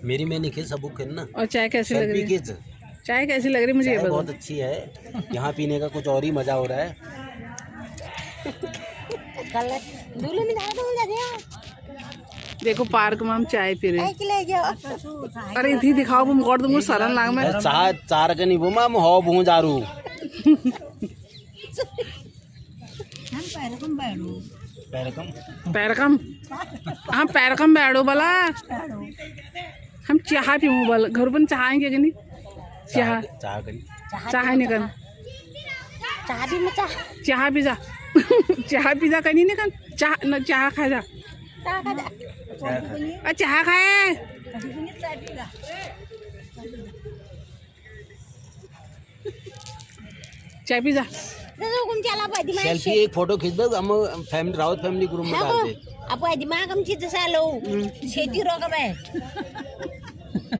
मेरी मैंने खिल सबूक खिल ना। और चाय कैसी लग रही है? चाय कैसी लग रही है मुझे ये बहुत अच्छी है, यहाँ पीने का कुछ और ही मजा हो रहा है। देखो पार्क में हम चाय पी रहे हैं। अरे इधर दिखाओ वो मोड़ दूंगा सरन लाग में चाय चार के नहीं वो मैं हो भूं जारू। पैरकम हम पैरकम बैठो भला हम चाह पीऊँ भला घर पर चाहेंगे कि नहीं? चाह नहीं कर चाह पिज़्ज़ा चाह पिज़्ज़ा कहीं नहीं कर चाह न चाह खा जा चाह खाए चाय पिज़्ज़ा सेल्फी एक फोटो खींच दो हम फैमिली राउत फैमिली ग्रुप में डाल दे। दिमाग हम चीज लो शेती रोग में